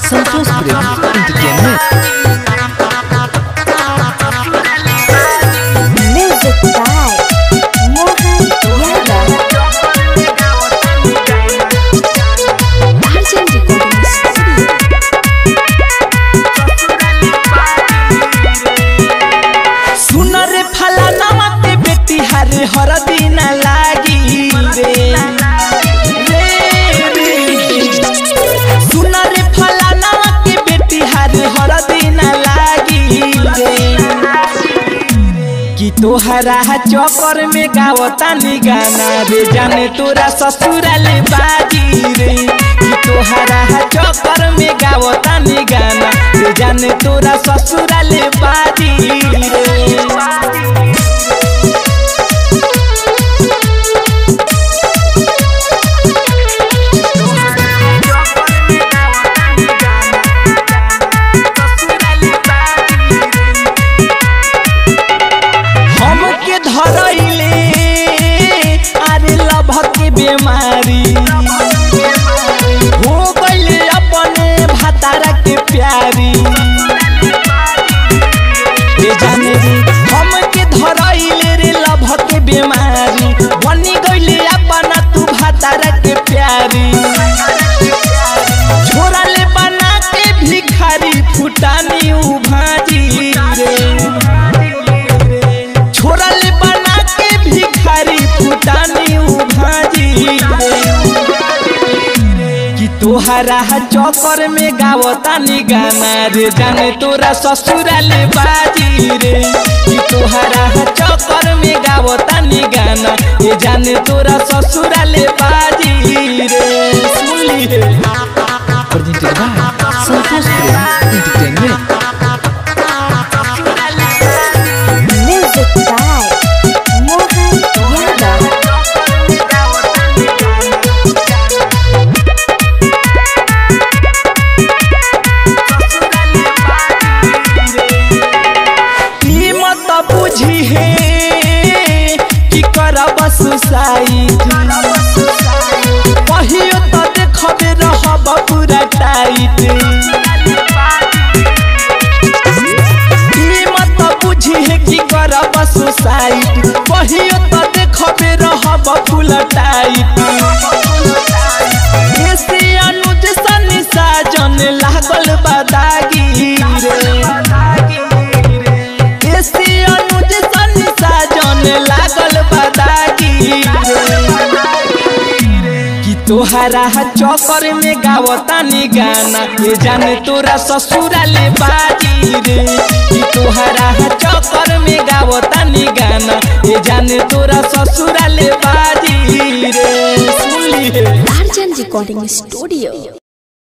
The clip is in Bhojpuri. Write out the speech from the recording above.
संतोष प्रेमी entertainment. Music by Mohan Yadav। Arjun Recording Studio। सुन रे फलाना के बेटी हरे हर दिन लागी रे सुन रे फलाना के बेटी हरे हर दिन लागी रे कि तोहरा चौकर में गावतानी गाना रे जाने तोरा ससुराले बाजी रे कि तोहरा चौकर में गावतानी गाना रे जाने तोरा ससुराले बाजी रे। बीमारी हो गई अपने भतारा के प्यारी जाने रे हम के धरइले रे लभ के बीमारी बनी गई अपना तू भतारा के प्यारी छोरा ले बना के भिखारी फुटानी उभाजी रे छोरा ले बना के भिखारी फुटानी उभाजी कि तोहरा चौकर में गावतानी गाना रे जाने तोरा ससुराले बाजी रे कि तोहरा चौकर में गावतानी गाना रे जाने तोरा ससुराले बाजी रे। सुन ली संतोष प्रेमी entertainment. Music by Mohan Yadav। बुझी है कि करब सुसाइड कहियो तो देखबे रहब पूरा टाइट मत बुझी है कि करब सुसाइड कहियो तो देखबे रहब पूरा टाइट ऐसे अनुज सनी साजन लागल बदागी रे लागल बदागी कि तोहरा चौकर में गावतानी गाना ये जाने तोरा ससुराले बाजी रे कि तोहरा चौकर में गावतानी गाना ये जाने तोरा ससुराले बाजी रे। सुन ली Arjun Recording Studio।